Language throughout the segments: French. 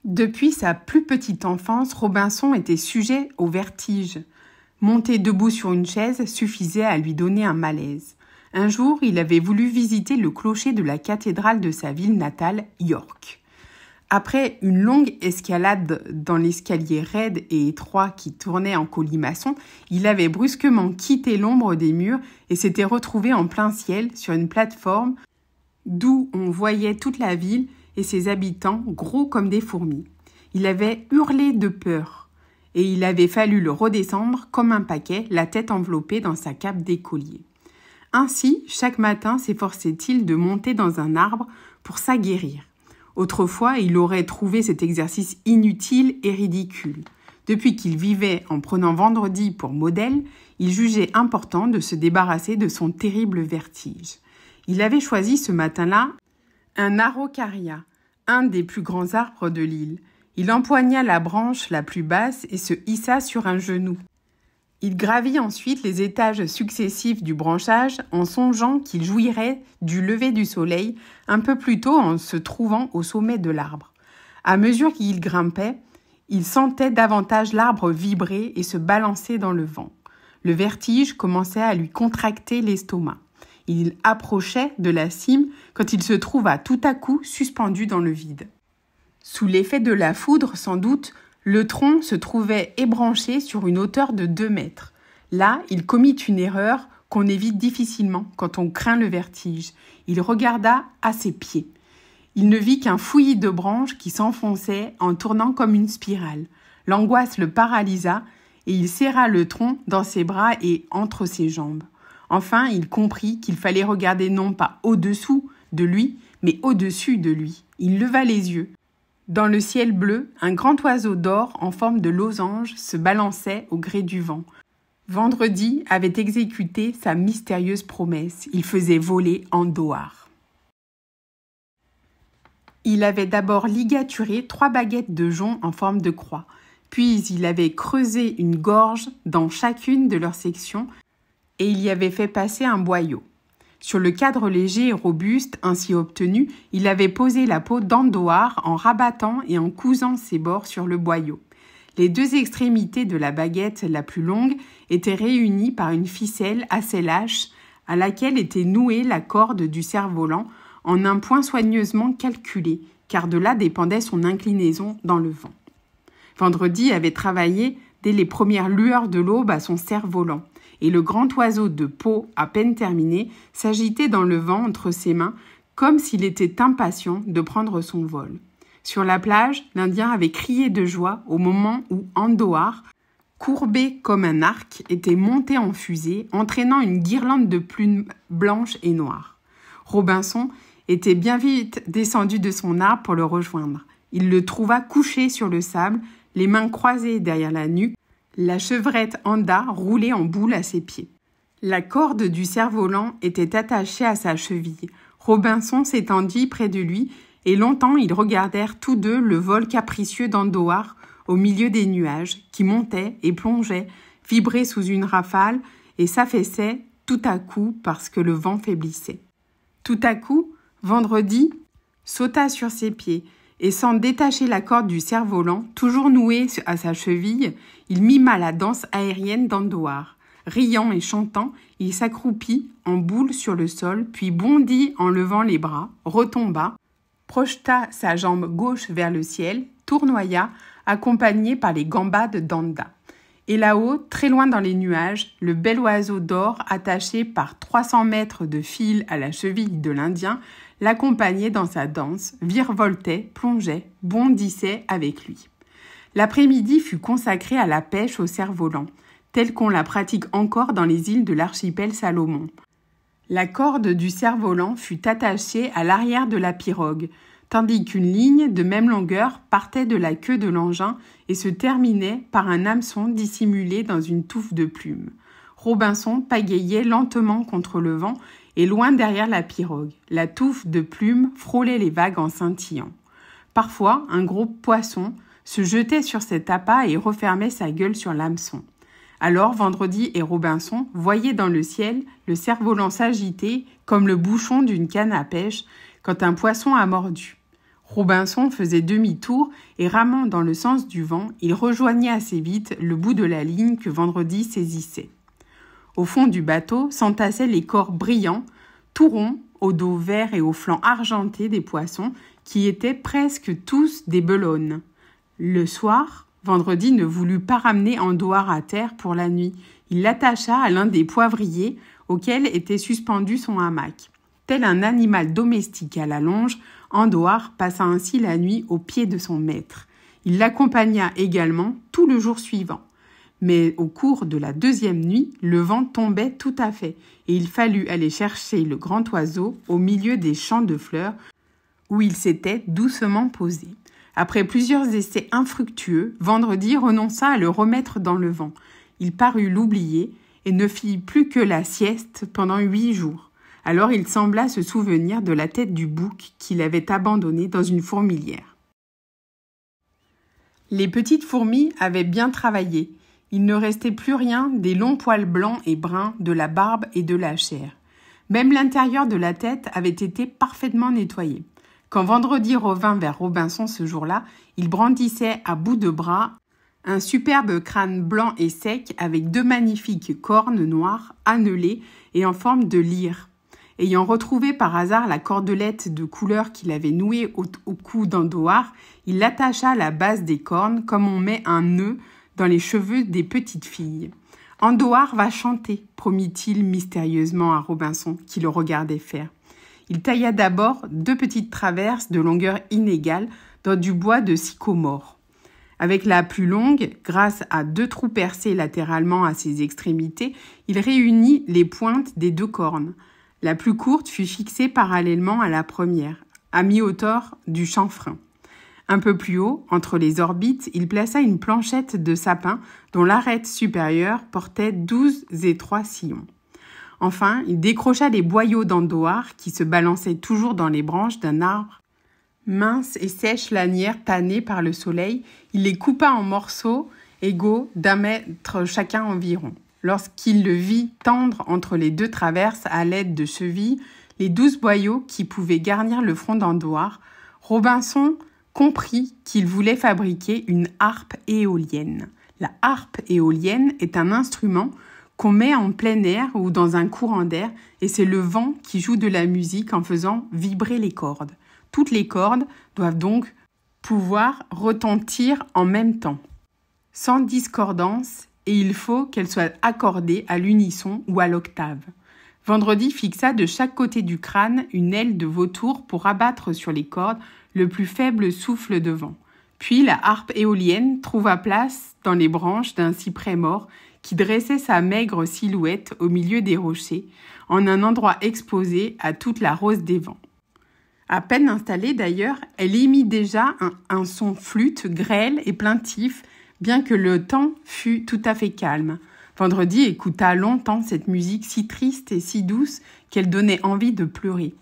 Depuis sa plus petite enfance, Robinson était sujet au vertige. Monter debout sur une chaise suffisait à lui donner un malaise. Un jour, il avait voulu visiter le clocher de la cathédrale de sa ville natale, York. Après une longue escalade dans l'escalier raide et étroit qui tournait en colimaçon, il avait brusquement quitté l'ombre des murs et s'était retrouvé en plein ciel sur une plateforme d'où on voyait toute la ville et ses habitants gros comme des fourmis. Il avait hurlé de peur et il avait fallu le redescendre comme un paquet, la tête enveloppée dans sa cape d'écolier. Ainsi, chaque matin s'efforçait-il de monter dans un arbre pour s'aguerrir. Autrefois, il aurait trouvé cet exercice inutile et ridicule. Depuis qu'il vivait en prenant Vendredi pour modèle, il jugeait important de se débarrasser de son terrible vertige. Il avait choisi ce matin-là un araucaria, un des plus grands arbres de l'île. Il empoigna la branche la plus basse et se hissa sur un genou. Il gravit ensuite les étages successifs du branchage en songeant qu'il jouirait du lever du soleil un peu plus tôt en se trouvant au sommet de l'arbre. À mesure qu'il grimpait, il sentait davantage l'arbre vibrer et se balancer dans le vent. Le vertige commençait à lui contracter l'estomac. Il approchait de la cime quand il se trouva tout à coup suspendu dans le vide. Sous l'effet de la foudre, sans doute, le tronc se trouvait ébranché sur une hauteur de 2 mètres. Là, il commit une erreur qu'on évite difficilement quand on craint le vertige. Il regarda à ses pieds. Il ne vit qu'un fouillis de branches qui s'enfonçait en tournant comme une spirale. L'angoisse le paralysa et il serra le tronc dans ses bras et entre ses jambes. Enfin, il comprit qu'il fallait regarder non pas au-dessous de lui, mais au-dessus de lui. Il leva les yeux. Dans le ciel bleu, un grand oiseau d'or en forme de losange se balançait au gré du vent. Vendredi avait exécuté sa mystérieuse promesse. Il faisait voler Andouar. Il avait d'abord ligaturé 3 baguettes de jonc en forme de croix. Puis il avait creusé une gorge dans chacune de leurs sections et il y avait fait passer un boyau. Sur le cadre léger et robuste ainsi obtenu, il avait posé la peau d'Andouar en rabattant et en cousant ses bords sur le boyau. Les 2 extrémités de la baguette la plus longue étaient réunies par une ficelle assez lâche à laquelle était nouée la corde du cerf-volant en un point soigneusement calculé, car de là dépendait son inclinaison dans le vent. Vendredi avait travaillé dès les premières lueurs de l'aube à son cerf-volant, et le grand oiseau de peau à peine terminé s'agitait dans le vent entre ses mains comme s'il était impatient de prendre son vol. Sur la plage, l'Indien avait crié de joie au moment où Andouar, courbé comme un arc, était monté en fusée, entraînant une guirlande de plumes blanches et noires. Robinson était bien vite descendu de son arbre pour le rejoindre. Il le trouva couché sur le sable, les mains croisées derrière la nuque, la chevrette Anda roulait en boule à ses pieds. La corde du cerf-volant était attachée à sa cheville. Robinson s'étendit près de lui et longtemps ils regardèrent tous deux le vol capricieux d'Andouar au milieu des nuages qui montaient et plongeaient, vibraient sous une rafale et s'affaissaient tout à coup parce que le vent faiblissait. Tout à coup, Vendredi sauta sur ses pieds et sans détacher la corde du cerf-volant, toujours nouée à sa cheville, il mima la danse aérienne d'Andouar. Riant et chantant, il s'accroupit en boule sur le sol, puis bondit en levant les bras, retomba, projeta sa jambe gauche vers le ciel, tournoya, accompagné par les gambades d'Anda. Et là-haut, très loin dans les nuages, le bel oiseau d'or, attaché par 300 mètres de fil à la cheville de l'Indien, l'accompagnait dans sa danse, virevoltait, plongeait, bondissait avec lui. L'après-midi fut consacré à la pêche au cerf-volant, telle qu'on la pratique encore dans les îles de l'archipel Salomon. La corde du cerf-volant fut attachée à l'arrière de la pirogue, tandis qu'une ligne de même longueur partait de la queue de l'engin et se terminait par un hameçon dissimulé dans une touffe de plumes. Robinson pagayait lentement contre le vent et loin derrière la pirogue. La touffe de plumes frôlait les vagues en scintillant. Parfois, un gros poisson se jetait sur cet appât et refermait sa gueule sur l'hameçon. Alors Vendredi et Robinson voyaient dans le ciel le cerf-volant s'agiter comme le bouchon d'une canne à pêche quand un poisson a mordu. Robinson faisait demi-tour et ramant dans le sens du vent, il rejoignait assez vite le bout de la ligne que Vendredi saisissait. Au fond du bateau s'entassaient les corps brillants, tout ronds, au dos vert et au flanc argenté des poissons, qui étaient presque tous des belonnes. Le soir, Vendredi ne voulut pas ramener Andouard à terre pour la nuit. Il l'attacha à l'un des poivriers auquel était suspendu son hamac. Tel un animal domestique à la longe, Andouard passa ainsi la nuit au pied de son maître. Il l'accompagna également tout le jour suivant. Mais au cours de la deuxième nuit, le vent tombait tout à fait, et il fallut aller chercher le grand oiseau au milieu des champs de fleurs où il s'était doucement posé. Après plusieurs essais infructueux, Vendredi renonça à le remettre dans le vent. Il parut l'oublier et ne fit plus que la sieste pendant 8 jours. Alors il sembla se souvenir de la tête du bouc qu'il avait abandonné dans une fourmilière. Les petites fourmis avaient bien travaillé. Il ne restait plus rien des longs poils blancs et bruns, de la barbe et de la chair. Même l'intérieur de la tête avait été parfaitement nettoyé. Quand Vendredi revint vers Robinson ce jour-là, il brandissait à bout de bras un superbe crâne blanc et sec avec 2 magnifiques cornes noires, annelées et en forme de lyre. Ayant retrouvé par hasard la cordelette de couleur qu'il avait nouée au cou d'Andouard, il l'attacha à la base des cornes comme on met un nœud dans les cheveux des petites filles. « Andouard va chanter », promit-il mystérieusement à Robinson, qui le regardait faire. Il tailla d'abord 2 petites traverses de longueur inégale dans du bois de sycomore. Avec la plus longue, grâce à 2 trous percés latéralement à ses extrémités, il réunit les pointes des 2 cornes. La plus courte fut fixée parallèlement à la première, à mi-hauteur du chanfrein. Un peu plus haut, entre les orbites, il plaça une planchette de sapin dont l'arête supérieure portait 12 étroits sillons. Enfin, il décrocha les boyaux d'Andouard qui se balançaient toujours dans les branches d'un arbre. Mince et sèche lanière tannée par le soleil, il les coupa en morceaux égaux d'1 mètre chacun environ. Lorsqu'il le vit tendre entre les 2 traverses à l'aide de chevilles les 12 boyaux qui pouvaient garnir le front d'Andouard, Robinson comprit qu'il voulait fabriquer une harpe éolienne. La harpe éolienne est un instrument qu'on met en plein air ou dans un courant d'air et c'est le vent qui joue de la musique en faisant vibrer les cordes. Toutes les cordes doivent donc pouvoir retentir en même temps, sans discordance, et il faut qu'elles soient accordées à l'unisson ou à l'octave. Vendredi fixa de chaque côté du crâne une aile de vautour pour abattre sur les cordes le plus faible souffle de vent. Puis la harpe éolienne trouva place dans les branches d'un cyprès mort qui dressait sa maigre silhouette au milieu des rochers, en un endroit exposé à toute la rose des vents. À peine installée d'ailleurs, elle émit déjà un son flûte, grêle et plaintif, bien que le temps fût tout à fait calme. Vendredi écouta longtemps cette musique si triste et si douce qu'elle donnait envie de pleurer.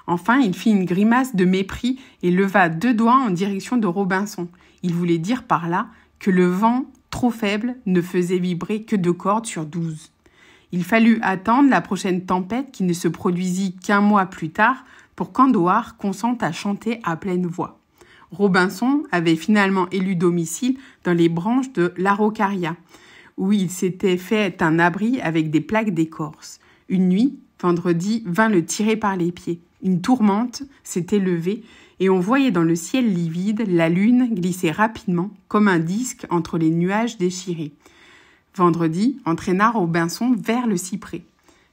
Enfin, il fit une grimace de mépris et leva 2 doigts en direction de Robinson. Il voulait dire par là que le vent, trop faible, ne faisait vibrer que 2 cordes sur 12. Il fallut attendre la prochaine tempête qui ne se produisit qu'1 mois plus tard pour qu'Andouard consente à chanter à pleine voix. Robinson avait finalement élu domicile dans les branches de l'araucaria, où il s'était fait un abri avec des plaques d'écorce. Une nuit, Vendredi vint le tirer par les pieds. Une tourmente s'était levée et on voyait dans le ciel livide la lune glisser rapidement comme un disque entre les nuages déchirés. Vendredi entraîna Robinson vers le cyprès.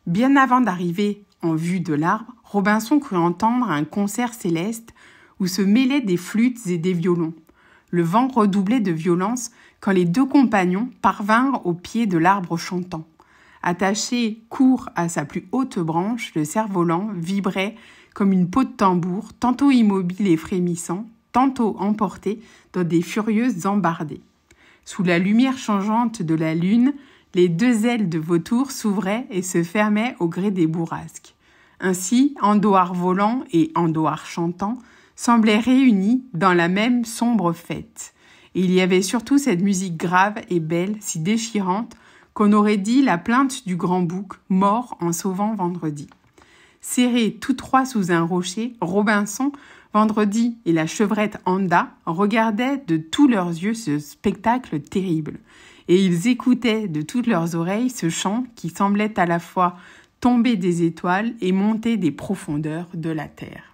Bien avant d'arriver en vue de l'arbre, Robinson crut entendre un concert céleste où se mêlaient des flûtes et des violons. Le vent redoublait de violence quand les 2 compagnons parvinrent au pied de l'arbre chantant. Attaché court à sa plus haute branche, le cerf-volant vibrait comme une peau de tambour, tantôt immobile et frémissant, tantôt emporté dans des furieuses embardées. Sous la lumière changeante de la lune, les 2 ailes de vautour s'ouvraient et se fermaient au gré des bourrasques. Ainsi, Andouard volant et Andouard chantant semblaient réunis dans la même sombre fête. Et il y avait surtout cette musique grave et belle, si déchirante, qu'on aurait dit la plainte du grand bouc, mort en sauvant Vendredi. Serrés tous 3 sous un rocher, Robinson Vendredi et la chevrette Anda regardaient de tous leurs yeux ce spectacle terrible, et ils écoutaient de toutes leurs oreilles ce chant qui semblait à la fois tomber des étoiles et monter des profondeurs de la terre.